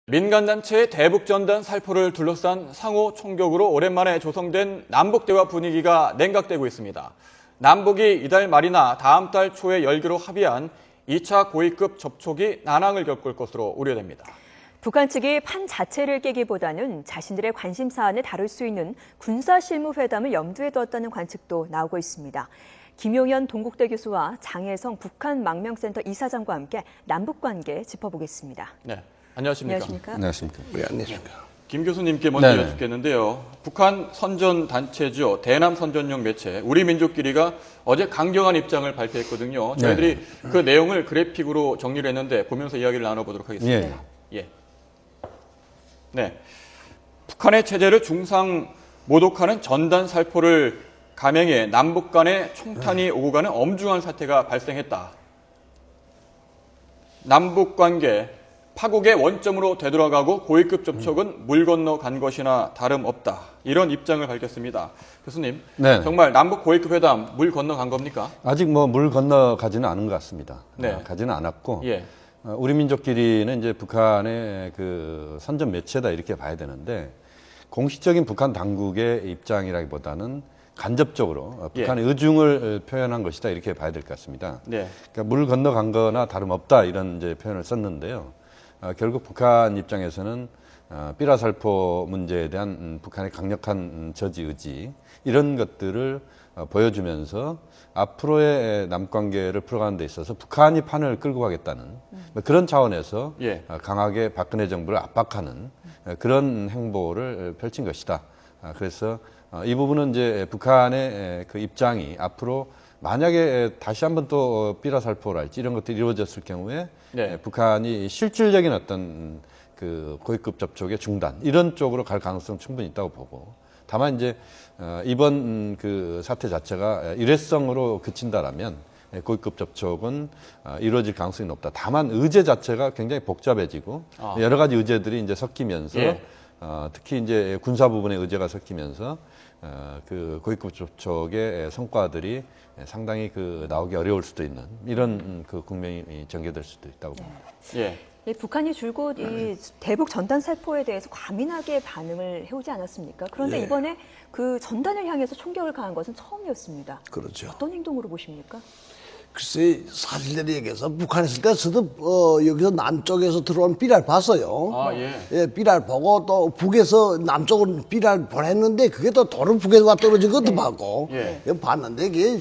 민간단체의 대북전단 살포를 둘러싼 상호 총격으로 오랜만에 조성된 남북대화 분위기가 냉각되고 있습니다. 남북이 이달 말이나 다음 달 초에 열기로 합의한 2차 고위급 접촉이 난항을 겪을 것으로 우려됩니다. 북한 측이 판 자체를 깨기보다는 자신들의 관심 사안을 다룰 수 있는 군사실무회담을 염두에 두었다는 관측도 나오고 있습니다. 김용현 동국대 교수와 장혜성 북한망명센터 이사장과 함께 남북관계 짚어보겠습니다. 네, 안녕하십니까? 안녕하십니까? 네, 안녕하십니까? 김 교수님께 먼저 여쭙겠는데요. 북한 선전 단체죠. 대남 선전용 매체 우리민족끼리가 어제 강경한 입장을 발표했거든요. 저희들이 그 내용을 그래픽으로 정리를 했는데 보면서 이야기를 나눠보도록 하겠습니다. 네, 북한의 체제를 중상 모독하는 전단 살포를 감행해 남북 간의 총탄이 오고 가는 엄중한 사태가 발생했다. 남북 관계 파국의 원점으로 되돌아가고 고위급 접촉은 물 건너 간 것이나 다름없다. 이런 입장을 밝혔습니다. 교수님, 정말 남북 고위급 회담 물 건너 간 겁니까? 아직 물 건너 가지는 않은 것 같습니다. 가지는 않았고, 우리 민족끼리는 이제 북한의 그 선전 매체다 이렇게 봐야 되는데, 공식적인 북한 당국의 입장이라기보다는 간접적으로 북한의 의중을 표현한 것이다 이렇게 봐야 될 것 같습니다. 그러니까 물 건너 간 거나 다름없다 이런 이제 표현을 썼는데요. 결국 북한 입장에서는 삐라살포 문제에 대한 북한의 강력한 저지 의지 이런 것들을 보여주면서 앞으로의 남관계를 풀어가는 데 있어서 북한이 판을 끌고 가겠다는 그런 차원에서 강하게 박근혜 정부를 압박하는 그런 행보를 펼친 것이다. 그래서 이 부분은 이제 북한의 그 입장이 앞으로 만약에 다시 한번 또 삐라살포랄지 이런 것들이 이루어졌을 경우에 북한이 실질적인 어떤 그 고위급 접촉의 중단 이런 쪽으로 갈 가능성 충분히 있다고 보고, 다만 이제 이번 그 사태 자체가 일회성으로 그친다라면 고위급 접촉은 이루어질 가능성이 높다. 다만 의제 자체가 굉장히 복잡해지고 여러 가지 의제들이 이제 섞이면서 특히 이제 군사 부분의 의제가 섞이면서 그 고위급 접촉의 성과들이 상당히 그 나오기 어려울 수도 있는 이런 그 국면이 전개될 수도 있다고 봅니다. 북한이 줄곧 이 대북 전단 살포에 대해서 과민하게 반응을 해오지 않았습니까? 그런데 이번에 그 전단을 향해서 총격을 가한 것은 처음이었습니다. 그렇죠. 어떤 행동으로 보십니까? 글쎄, 사실대로 얘기해서 북한에 있을 때 저도 여기서 남쪽에서 들어온 삐라를 봤어요. 삐라를 보고 또 북에서 남쪽으로 삐라를 보냈는데 그게 또 도로 북에서 와 떨어진 것도 봤고 봤는데 이게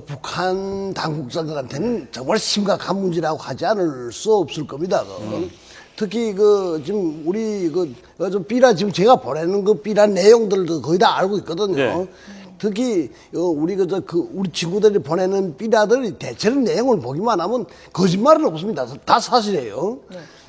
북한 당국자들한테는 정말 심각한 문제라고 하지 않을 수 없을 겁니다. 특히 지금 우리 삐라 지금 제가 보내는 그 삐라 내용들도 거의 다 알고 있거든요. 특히 우리 우리 친구들이 보내는 삐라들이 대체로 내용을 보기만 하면 거짓말은 없습니다. 다 사실이에요.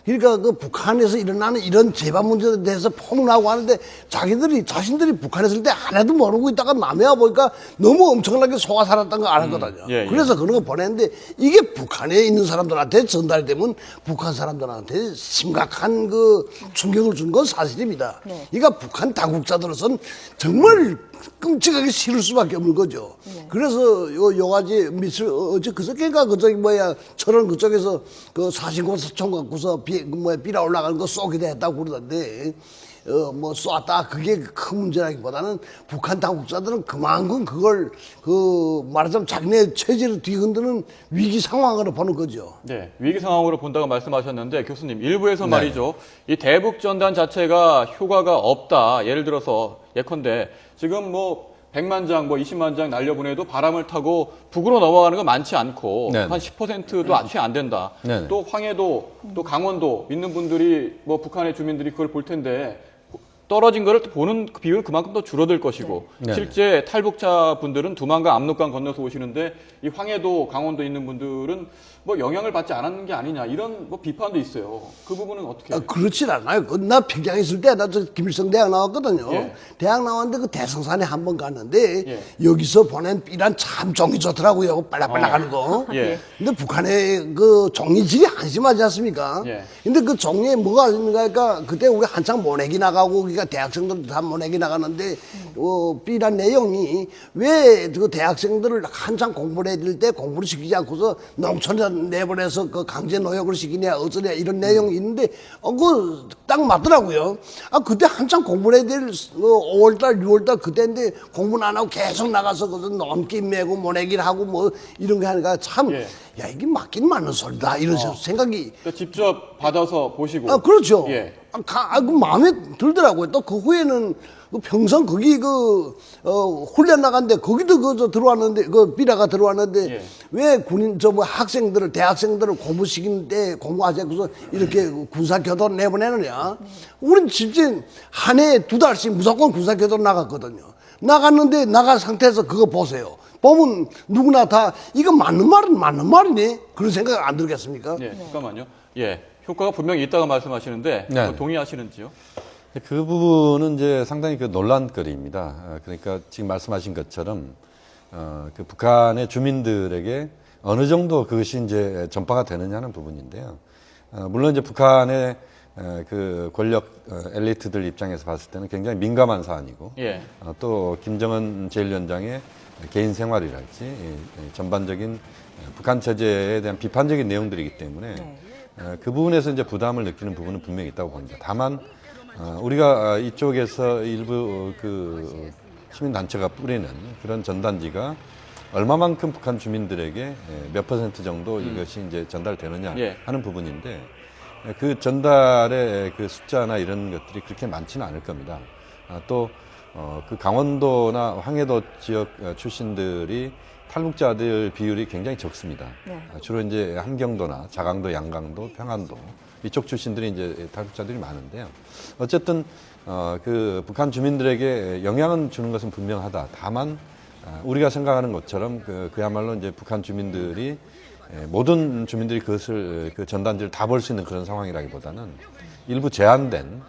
그러니까 그 북한에서 일어나는 이런 재반 문제에 대해서 폭로하고 하는데 자신들이 북한에 있을 때 하나도 모르고 있다가 남해 와 보니까 너무 엄청나게 속아 살았던 거 알았거든요. 그래서 그런 거 보냈는데 이게 북한에 있는 사람들한테 전달되면 북한 사람들한테 심각한 그 충격을 준 건 사실입니다. 그러니까 북한 당국자들로서는 정말 끔찍하게 싫을 수밖에 없는 거죠. 그래서 요 가지 그저께가 철원 그쪽에서 그 사신고서 총각구서 삐라 올라가는 거 쏘기도 했다고 그러던데 쏘았다 그게 큰 문제라기보다는 북한 당국자들은 그만큼 그걸 말하자면 자기네 체제를 뒤흔드는 위기 상황으로 보는 거죠. 위기 상황으로 본다고 말씀하셨는데 교수님 일부에서 말이죠. 이 대북 전단 자체가 효과가 없다. 예를 들어서 예컨대 지금 100만 장, 20만 장 날려보내도 바람을 타고 북으로 넘어가는 건 많지 않고 한 10%도 채 안 된다. 또 황해도 또 강원도 있는 분들이 북한의 주민들이 그걸 볼 텐데 떨어진 거를 보는 비율은 그만큼 더 줄어들 것이고 실제 탈북자 분들은 두만강, 압록강 건너서 오시는데 이 황해도, 강원도 있는 분들은 영향을 받지 않았는 게 아니냐 이런 비판도 있어요. 그 부분은 어떻게? 그렇진 않아요. 나 평양에 있을 때 나 김일성 대학 나왔거든요. 대학 나왔는데 그 대성산에 한 번 갔는데 여기서 보낸 삐란 참 종이 좋더라고요. 빨락빨락하는 거. 근데 북한의 그 종이질이 한심하지 않습니까? 근데 그 종이에 뭐가 있는가 하니까 그때 우리 한창 모내기 나가고 그러니까 대학생들 다 모내기 나가는데 B란 내용이 왜 그 대학생들을 한창 공부를 해야 될 때 공부를 시키지 않고서 농촌에 내보내서 그 강제 노역을 시키냐 어쩌냐 이런 내용이 있는데 그 딱 맞더라고요. 그때 한창 공부를 해야 될 5월달 6월달 그때인데 공부는 안 하고 계속 나가서 그 넘기 메고 모내기를 하고 뭐 이런 거 하니까 참 야 이게 맞긴 맞는 소리다 이런 생각이 그러니까 직접 받아서 보시고 그렇죠. 예. 그 마음에 들더라고요. 또 그 후에는 그 평생 거기 훈련 나갔는데 거기도 들어왔는데 비라가 들어왔는데 왜 군인 뭐 학생들을 대학생들을 공부시키는데 공부하지 않고서 이렇게 군사 교도를 내보내느냐? 우린 진짜 한 해에 2달씩 무조건 군사 교도를 나갔거든요. 나갔는데 나간 상태에서 그거 보세요. 보면 누구나 다 이거 맞는 말은 맞는 말이네 그런 생각 안 들겠습니까? 예, 잠깐만요. 예, 효과가 분명히 있다고 말씀하시는데 네. 동의하시는지요? 그 부분은 이제 상당히 그 논란거리입니다. 그러니까 지금 말씀하신 것처럼 그 북한의 주민들에게 어느 정도 그것이 이제 전파가 되느냐는 부분인데요. 물론 이제 북한의 그 권력 엘리트들 입장에서 봤을 때는 굉장히 민감한 사안이고 또 김정은 제1위원장의 개인 생활이랄지 전반적인 북한 체제에 대한 비판적인 내용들이기 때문에 그 부분에서 이제 부담을 느끼는 부분은 분명히 있다고 봅니다. 다만 우리가 이쪽에서 일부 그 시민단체가 뿌리는 그런 전단지가 얼마만큼 북한 주민들에게 몇 % 정도 이것이 이제 전달되느냐 하는 부분인데 그 전달의 그 숫자나 이런 것들이 그렇게 많지는 않을 겁니다. 또 그 강원도나 황해도 지역 출신들이 탈북자들 비율이 굉장히 적습니다. 주로 이제 함경도나 자강도, 양강도, 평안도 이쪽 출신들이 이제 탈북자들이 많은데요. 어쨌든 그 북한 주민들에게 영향은 주는 것은 분명하다. 다만 우리가 생각하는 것처럼 그야말로 이제 북한 주민들이 모든 주민들이 그것을 그 전단지를 다 볼 수 있는 그런 상황이라기보다는 일부 제한된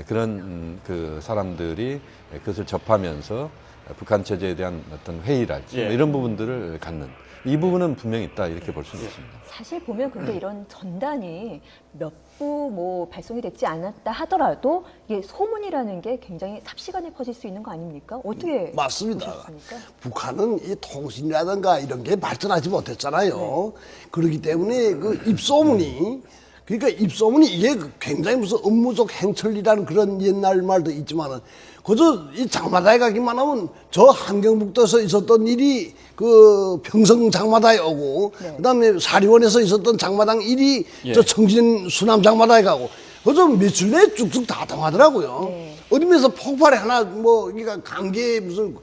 그런 그 사람들이 그것을 접하면서 북한 체제에 대한 어떤 회의랄지 이런 부분들을 갖는 이 부분은 분명히 있다 이렇게 볼 수 있습니다. 사실 보면 근데 이런 전단이 몇 부 뭐 발송이 됐지 않았다 하더라도 이게 소문이라는 게 굉장히 삽시간에 퍼질 수 있는 거 아닙니까? 어떻게 맞습니다. 보셨습니까? 북한은 이 통신이라든가 이런 게 발전하지 못했잖아요. 그렇기 때문에 그 입소문이 그러니까 입소문이 이게 굉장히 무슨 업무적 행철이라는 그런 옛날 말도 있지만은 그저 이 장마다에 가기만 하면 저 한경북도에서 있었던 일이 그 평성 장마다에 오고 그다음에 사리원에서 있었던 장마당 일이 저 청진 수남 장마다에 가고 그저 며칠 내에 쭉쭉 다 통하더라고요. 어디면서 폭발이 하나 뭐 그러니까 강계에 무슨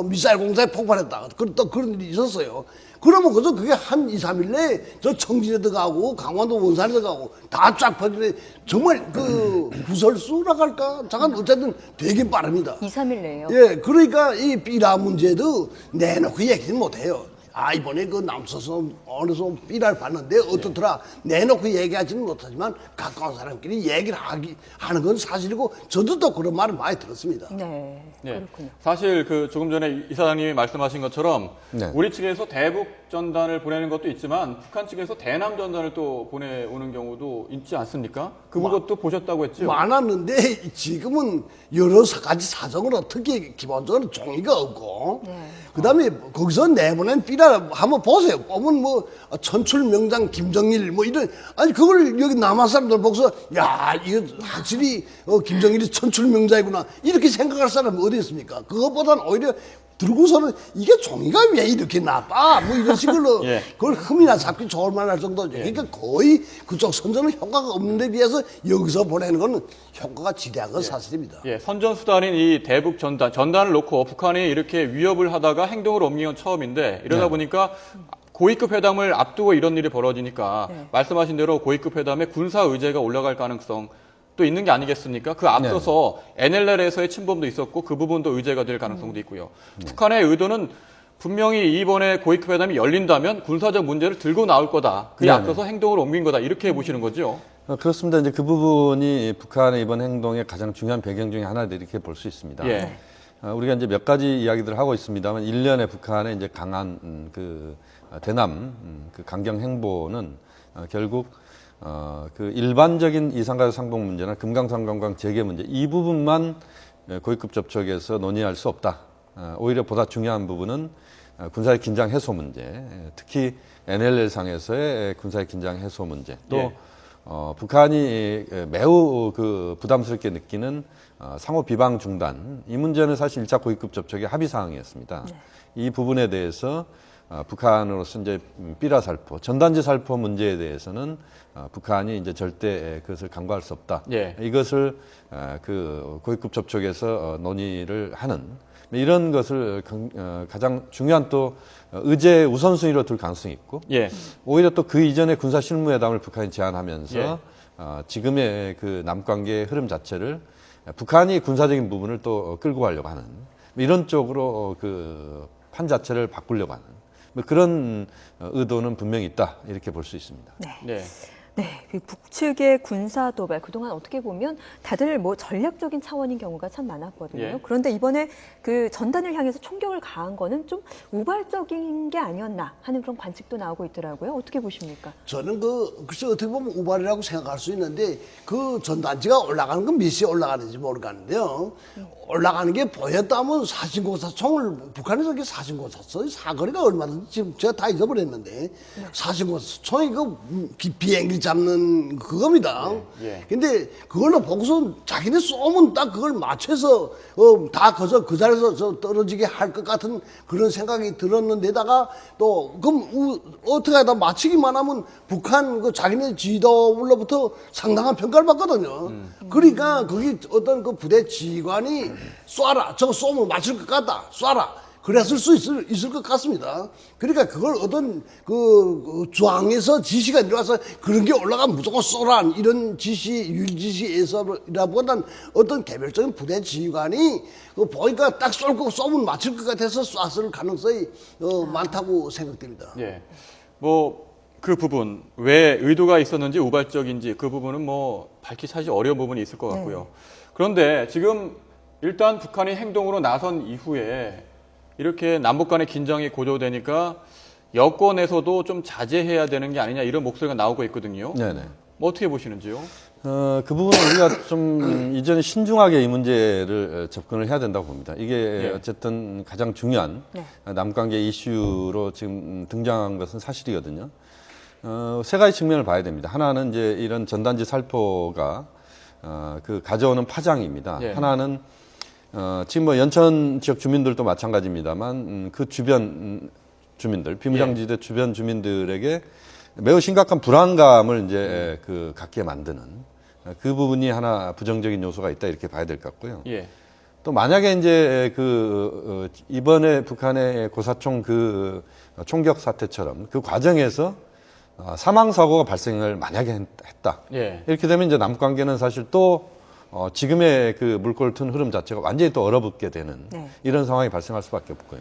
미사일 공사에 폭발했다. 또 그런 일이 있었어요. 그러면 그저 그게 한 2, 3일 내에 저 청진에 들어가고 강원도 원산에 들어가고 다 쫙 퍼지네. 정말 그 구설수라고 할까? 잠깐 어쨌든 되게 빠릅니다. 2, 3일 내에요? 예, 그러니까 이 삐라 문제도 내놓고 얘기는 못해요. 이번에 그 남서서 어느서 삐라를 봤는데 어떻더라 내놓고 얘기하지는 못하지만 가까운 사람끼리 얘기를 하는 건 사실이고 저도 또 그런 말을 많이 들었습니다. 네, 그렇군요. 사실 그 조금 전에 이사장님이 말씀하신 것처럼 우리 측에서 대북 전단을 보내는 것도 있지만 북한 측에서 대남 전단을 또 보내오는 경우도 있지 않습니까? 그것도 보셨다고 했죠? 많았는데 지금은 여러 가지 사정으로 특히 기본적으로 종이가 없고 그다음에 거기서 내보낸 삐라 한번 보세요. 보면 뭐 천출명장 김정일 뭐 이런 아니 그걸 여기 남한 사람들 보고서 야 이거 확실히 김정일이 천출명자이구나 이렇게 생각할 사람이 어디 있습니까? 그것보다는 오히려 들고서는 이게 종이가 왜 이렇게 나빠? 뭐 이런 식으로 그걸 흠이나 잡기 좋을 만할 정도죠. 그러니까 거의 그쪽 선전은 효과가 없는 데 비해서 여기서 보내는 거는 효과가 지대한 건 사실입니다. 선전수단인 이 대북 전단을 놓고 북한이 이렇게 위협을 하다가 행동을 옮긴 건 처음인데 이러다 보니까 고위급 회담을 앞두고 이런 일이 벌어지니까 말씀하신 대로 고위급 회담에 군사 의제가 올라갈 가능성 또 있는 게 아니겠습니까? 그 앞서서 NLL에서의 침범도 있었고 그 부분도 의제가 될 가능성도 있고요. 북한의 의도는 분명히 이번에 고위급 회담이 열린다면 군사적 문제를 들고 나올 거다. 그에 앞서서 행동을 옮긴 거다. 이렇게 보시는 거죠? 그렇습니다. 이제 그 부분이 북한의 이번 행동의 가장 중요한 배경 중에 하나다 이렇게 볼 수 있습니다. 우리가 이제 몇 가지 이야기들을 하고 있습니다만 일련의 북한의 이제 강한 그 대남 그 강경 행보는 결국 그 일반적인 이산가족 상봉 문제나 금강산관광 재개 문제 이 부분만 고위급 접촉에서 논의할 수 없다. 오히려 보다 중요한 부분은 군사의 긴장 해소 문제, 특히 NLL 상에서의 군사의 긴장 해소 문제, 또 예. 북한이 매우 그 부담스럽게 느끼는 상호 비방 중단, 이 문제는 사실 1차 고위급 접촉의 합의 사항이었습니다. 네. 이 부분에 대해서 북한으로서 이제 삐라 살포, 전단지 살포 문제에 대해서는 북한이 이제 절대 그것을 간과할 수 없다. 예. 이것을 그 고위급 접촉에서 논의를 하는 이런 것을 가장 중요한 또 의제 우선순위로 둘 가능성이 있고, 예. 오히려 또 그 이전에 군사 실무회담을 북한이 제안하면서 예. 지금의 그 남관계의 흐름 자체를 북한이 군사적인 부분을 또 끌고 가려고 하는 이런 쪽으로 그 판 자체를 바꾸려고 하는 그런 의도는 분명히 있다, 이렇게 볼 수 있습니다. 네. 네. 네, 그 북측의 군사 도발 그동안 어떻게 보면 다들 뭐 전략적인 차원인 경우가 참 많았거든요. 예. 그런데 이번에 그 전단을 향해서 총격을 가한 거는 좀 우발적인 게 아니었나 하는 그런 관측도 나오고 있더라고요. 어떻게 보십니까? 저는 글쎄 어떻게 보면 우발이라고 생각할 수 있는데 그 전단지가 올라가는 건 몇 시에 올라가는지 모르겠는데요. 올라가는 게 보였다면 사신고사총을 북한에서 이렇게 사신고사총 사거리가 얼마든지 지금 제가 다 잊어버렸는데 사신고사총이 그 비행기 잡는 그겁니다. 예. 근데 그걸로 보고서 자기네 쏘면 딱 그걸 맞춰서 다 그 자리에서 떨어지게 할 것 같은 그런 생각이 들었는데다가 또 그럼 어떻게 하다 맞히기만 하면 북한 그 자기네 지도로부터 상당한 평가를 받거든요. 그러니까 거기 어떤 그 부대 지휘관이 쏴라, 저거 쏘면 맞출 것 같다, 쏴라. 그랬을 수 있을 것 같습니다. 그러니까 그걸 어떤 그 조항에서 지시가 들어와서 그런 게 올라가면 무조건 쏘라 이런 지시, 율지시에서라보다는 어떤 개별적인 부대 지휘관이 보니까 딱 쏘면 맞출 것 같아서 쐈을 가능성이 많다고 생각됩니다. 예. 뭐 그 부분 왜 의도가 있었는지 우발적인지 그 부분은 뭐 밝히 사실 어려운 부분이 있을 것 같고요. 그런데 지금 일단 북한이 행동으로 나선 이후에 이렇게 남북 간의 긴장이 고조되니까 여권에서도 좀 자제해야 되는 게 아니냐 이런 목소리가 나오고 있거든요. 네네. 뭐 어떻게 보시는지요? 그 부분은 우리가 좀 이전에 신중하게 이 문제를 접근을 해야 된다고 봅니다. 이게 예. 어쨌든 가장 중요한 남관계 이슈로 지금 등장한 것은 사실이거든요. 세 가지 측면을 봐야 됩니다. 하나는 이제 이런 전단지 살포가 그 가져오는 파장입니다. 예. 하나는 지금 뭐 연천 지역 주민들도 마찬가지입니다만 그 주변 주민들, 비무장지대 주변 주민들에게 매우 심각한 불안감을 이제 그 갖게 만드는 그 부분이 하나 부정적인 요소가 있다, 이렇게 봐야 될 것 같고요. 예. 또 만약에 이제 그 이번에 북한의 고사총 그 총격 사태처럼 그 과정에서 사망 사고가 발생을 만약에 했다. 예. 이렇게 되면 이제 남관계는 사실 또 지금의 그 물꼬를 튼 흐름 자체가 완전히 또 얼어붙게 되는 이런 상황이 발생할 수밖에 없고요.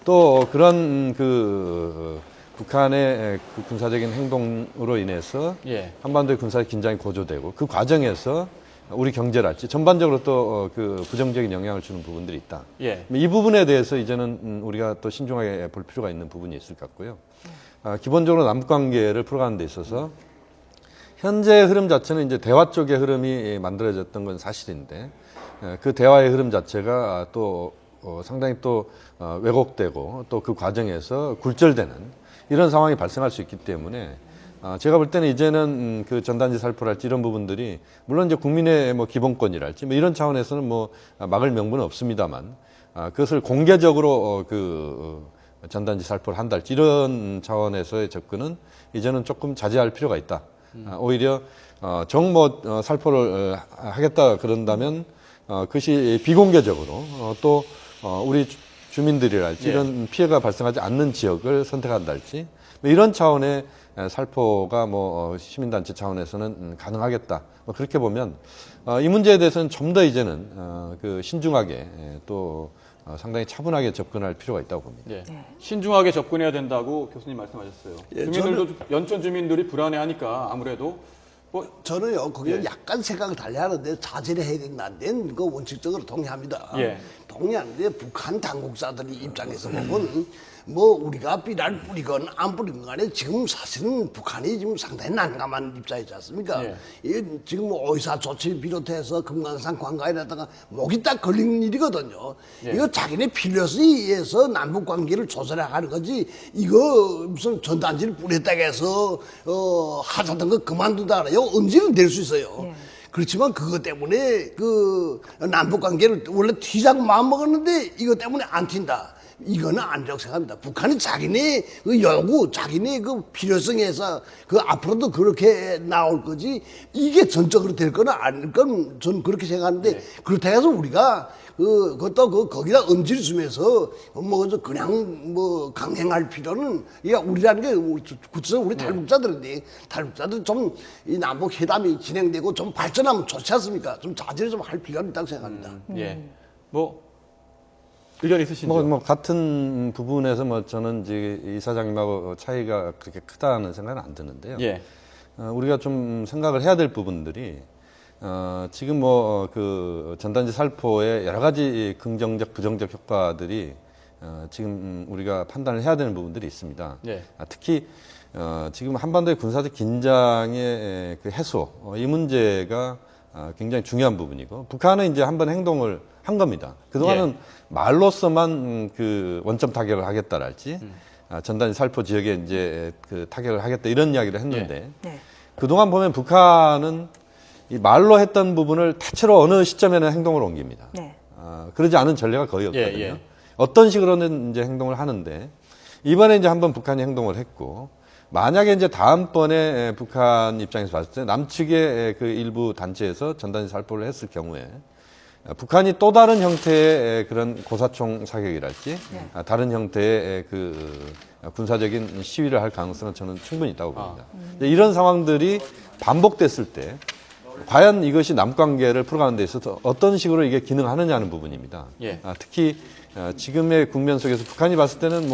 또 그런 그 북한의 그 군사적인 행동으로 인해서 한반도의 군사의 긴장이 고조되고 그 과정에서 우리 경제랄지 전반적으로 또 그 부정적인 영향을 주는 부분들이 있다. 이 부분에 대해서 이제는 우리가 또 신중하게 볼 필요가 있는 부분이 있을 것 같고요. 기본적으로 남북관계를 풀어가는 데 있어서 현재 흐름 자체는 이제 대화 쪽의 흐름이 만들어졌던 건 사실인데 그 대화의 흐름 자체가 또 상당히 또 왜곡되고 또 그 과정에서 굴절되는 이런 상황이 발생할 수 있기 때문에 제가 볼 때는 이제는 그 전단지 살포랄지 이런 부분들이 물론 이제 국민의 뭐 기본권이랄지 뭐 이런 차원에서는 뭐 막을 명분은 없습니다만 그것을 공개적으로 전단지 살포를 한달지 이런 차원에서의 접근은 이제는 조금 자제할 필요가 있다. 오히려 정모 살포를 하겠다 그런다면 그것이 비공개적으로 또 우리 주민들이랄지 이런 피해가 발생하지 않는 지역을 선택한달지 이런 차원의 살포가 뭐 시민단체 차원에서는 가능하겠다. 뭐 그렇게 보면 이 문제에 대해서는 좀 더 이제는 그 신중하게 또 상당히 차분하게 접근할 필요가 있다고 봅니다. 신중하게 접근해야 된다고 교수님 말씀하셨어요. 주민들도 연천 주민들이 불안해하니까 아무래도 저는요 거기는 약간 생각을 달리하는데 자제를 해야 된다는 데는 그 원칙적으로 동의합니다. 동의하는데 북한 당국자들이 입장에서 보면 뭐 우리가 삐라를 뿌리건 안 뿌리건 간에 지금 사실은 북한이 지금 상당히 난감한 입장이지 않습니까? 예. 지금 뭐 의사조치 비롯해서 금강산 관광이라다가 목이 딱 걸린 일이거든요. 예. 이거 자기네 필요에 의해서 남북관계를 조절하는 거지 이거 무슨 전단지를 뿌렸다고 해서 하자던 거 그만둔다 그래요. 언제는 될 수 있어요. 예. 그렇지만 그것 때문에 그 남북 관계를 원래 튀자고 마음 먹었는데 이것 때문에 안 튄다. 이거는 아니라고 생각합니다. 북한이 자기네 그 요구, 자기네 그 필요성에서 그 앞으로도 그렇게 나올 거지 이게 전적으로 될 거는 아닐 건 저는 그렇게 생각하는데 네. 그렇다고 해서 우리가 그것도 거기다 엄지를 주면서 뭐 그냥 뭐 강행할 필요는 이게 우리라는 게 구체적으로 우리 탈북자들인데 탈북자들 좀 이 남북 회담이 진행되고 좀 발전하면 좋지 않습니까? 좀 자제를 좀 할 필요가 있다고 생각합니다. 예. 뭐 의견 있으신지요? 뭐 같은 부분에서 뭐 저는 이제 이사장님하고 차이가 그렇게 크다는 생각은 안 드는데요. 예. 우리가 좀 생각을 해야 될 부분들이 지금 뭐 그 전단지 살포의 여러 가지 긍정적, 부정적 효과들이 지금 우리가 판단을 해야 되는 부분들이 있습니다. 예. 특히 지금 한반도의 군사적 긴장의 그 해소 이 문제가 굉장히 중요한 부분이고 북한은 이제 한번 행동을 한 겁니다. 그동안은 말로서만 그 원점 타격을 하겠다랄지 전단지 살포 지역에 이제 그 타격을 하겠다 이런 이야기를 했는데 네. 그동안 보면 북한은 이 말로 했던 부분을 대체로 어느 시점에는 행동을 옮깁니다. 네. 그러지 않은 전례가 거의 없거든요. 예, 예. 어떤 식으로는 이제 행동을 하는데 이번에 이제 한번 북한이 행동을 했고 만약에 이제 다음번에 북한 입장에서 봤을 때 남측의 그 일부 단체에서 전단지 살포를 했을 경우에 북한이 또 다른 형태의 그런 고사총 사격이랄지 다른 형태의 그 군사적인 시위를 할 가능성은 저는 충분히 있다고 봅니다. 이런 상황들이 반복됐을 때 과연 이것이 남관계를 풀어가는 데 있어서 어떤 식으로 이게 기능하느냐는 부분입니다. 예. 특히 지금의 국면 속에서 북한이 봤을 때는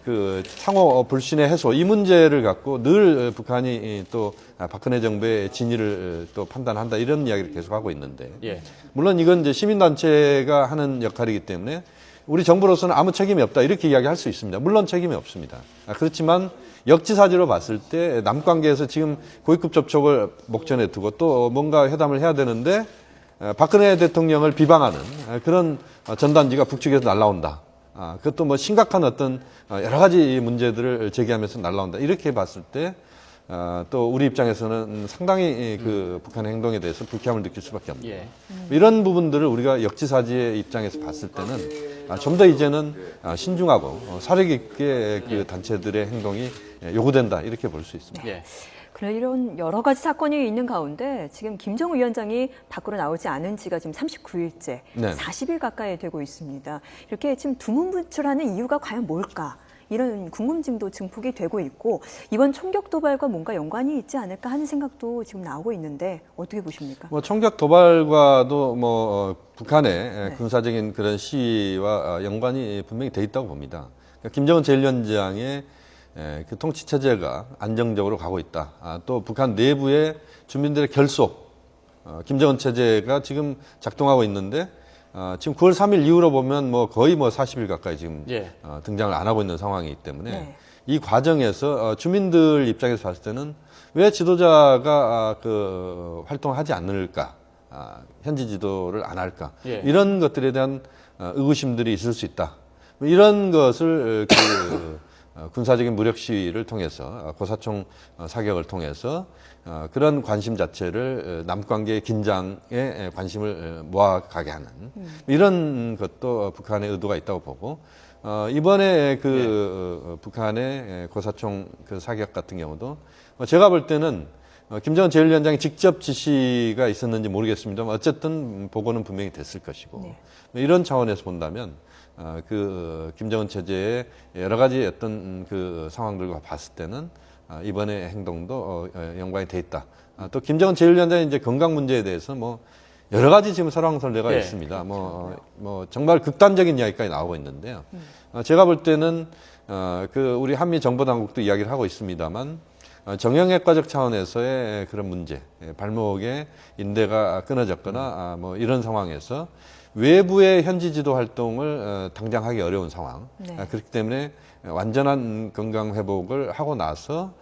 그 상호 불신의 해소 이 문제를 갖고 늘 북한이 또 박근혜 정부의 진위를 또 판단한다 이런 이야기를 계속하고 있는데 예. 물론 이건 이제 시민단체가 하는 역할이기 때문에 우리 정부로서는 아무 책임이 없다 이렇게 이야기할 수 있습니다. 물론 책임이 없습니다. 그렇지만 역지사지로 봤을 때 남관계에서 지금 고위급 접촉을 목전에 두고 또 뭔가 회담을 해야 되는데 박근혜 대통령을 비방하는 그런 전단지가 북측에서 날라온다. 그것도 뭐 심각한 어떤 여러 가지 문제들을 제기하면서 날라온다. 이렇게 봤을 때 또 우리 입장에서는 상당히 그 북한의 행동에 대해서 불쾌함을 느낄 수밖에 없습니다. 예. 이런 부분들을 우리가 역지사지의 입장에서 봤을 때는 좀 더 이제는 신중하고 사력 있게 그 단체들의 행동이 요구된다 이렇게 볼 수 있습니다. 예. 그런 이런 여러 가지 사건이 있는 가운데 지금 김정은 위원장이 밖으로 나오지 않은 지가 지금 39일째, 네. 40일 가까이 되고 있습니다. 이렇게 지금 두문불출하는 이유가 과연 뭘까? 이런 궁금증도 증폭이 되고 있고 이번 총격 도발과 뭔가 연관이 있지 않을까 하는 생각도 지금 나오고 있는데 어떻게 보십니까? 총격 도발과도 북한의 군사적인 그런 시위와 연관이 분명히 돼 있다고 봅니다. 그러니까 김정은 제1위원장의 그 통치 체제가 안정적으로 가고 있다. 또 북한 내부의 주민들의 결속, 김정은 체제가 지금 작동하고 있는데 지금 9월 3일 이후로 보면 거의 40일 가까이 지금 등장을 안 하고 있는 상황이기 때문에 이 과정에서 주민들 입장에서 봤을 때는 왜 지도자가 그 활동하지 않을까, 현지 지도를 안 할까 이런 것들에 대한 의구심들이 있을 수 있다. 이런 것을 군사적인 무력 시위를 통해서 고사총 사격을 통해서 그런 관심 자체를 남관계의 긴장에 관심을 모아가게 하는 이런 것도 북한의 의도가 있다고 보고 이번에 북한의 고사총 그 사격 같은 경우도 제가 볼 때는 김정은 제1위원장이 직접 지시가 있었는지 모르겠습니다만 어쨌든 보고는 분명히 됐을 것이고 이런 차원에서 본다면 김정은 체제의 여러 가지 어떤 그 상황들과 봤을 때는 이번에 행동도 연관이 돼 있다. 또 김정은 제1위원장의 이제 건강 문제에 대해서 여러 가지 지금 설왕설래가 있습니다. 정말 극단적인 이야기까지 나오고 있는데요. 제가 볼 때는 우리 한미 정보 당국도 이야기를 하고 있습니다만 정형외과적 차원에서의 그런 문제, 발목에 인대가 끊어졌거나 뭐 이런 상황에서 외부의 현지 지도 활동을 당장 하기 어려운 상황. 네. 그렇기 때문에 완전한 건강 회복을 하고 나서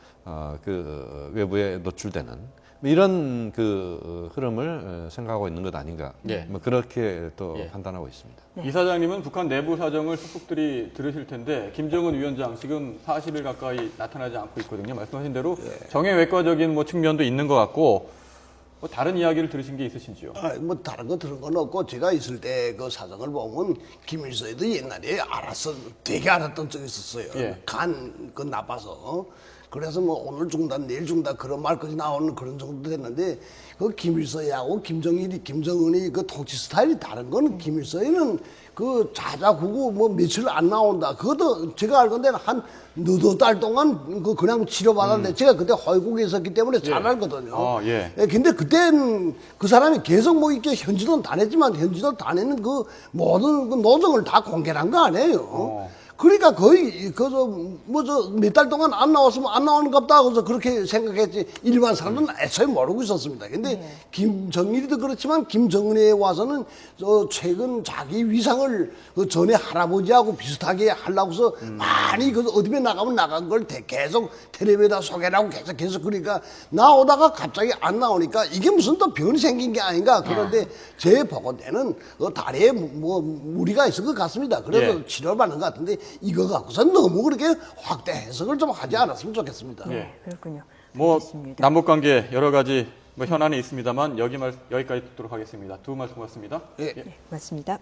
그 외부에 노출되는 이런 그 흐름을 생각하고 있는 것 아닌가. 예. 뭐 그렇게 또 예. 판단하고 있습니다. 이 사장님은 북한 내부 사정을 속속들이 들으실 텐데 김정은 위원장 지금 40일 가까이 나타나지 않고 있거든요. 말씀하신 대로 정형외과적인 뭐 측면도 있는 것 같고 뭐 다른 이야기를 들으신 게 있으신지요? 뭐 다른 거 들은 건 없고 제가 있을 때 그 사정을 보면 김일성도 옛날에 되게 알았던 적이 있었어요. 예. 간 그 나빠서. 그래서 뭐 오늘 중단 내일 중단 그런 말까지 나오는 그런 정도 됐는데 그 김일성하고 김정은이 그 통치 스타일이 다른 거는 김일성이는 그 자자구구 뭐 며칠 안 나온다. 그것도 제가 알건데 한 너도 달 동안 그냥 치료받았는데 제가 그때 허위국에 있었기 때문에 잘 알거든요. 예. 근데 그땐 그 사람이 계속 뭐 이렇게 현지도 다 냈지만 현지도 다 내는 그 모든 그 노정을 다 공개한 거 아니에요. 그러니까 거의 몇 달 동안 안 나왔으면 안 나오는 것 같다 그래서 그렇게 생각했지 일반 사람들은 애초에 모르고 있었습니다. 근데 김정일이도 그렇지만 김정은에 와서는 최근 자기 위상을 그 전에 할아버지하고 비슷하게 하려고 해서 많이 그 어디에 나가면 나간 걸 계속 텔레비에다 소개를 하고 계속 그러니까 나오다가 갑자기 안 나오니까 이게 무슨 또 변이 생긴 게 아닌가. 그런데 제 보건대는 다리에 뭐 무리가 있을 것 같습니다. 그래서 치료를 받는 것 같은데 이거 갖고서 너무 그렇게 확대 해석을 좀 하지 않았으면 좋겠습니다. 네, 그렇군요. 뭐 알겠습니다. 남북 관계 여러 가지 뭐 현안이 있습니다만 여기까지 듣도록 하겠습니다. 두 분 말씀 고맙습니다. 예. 네, 맞습니다.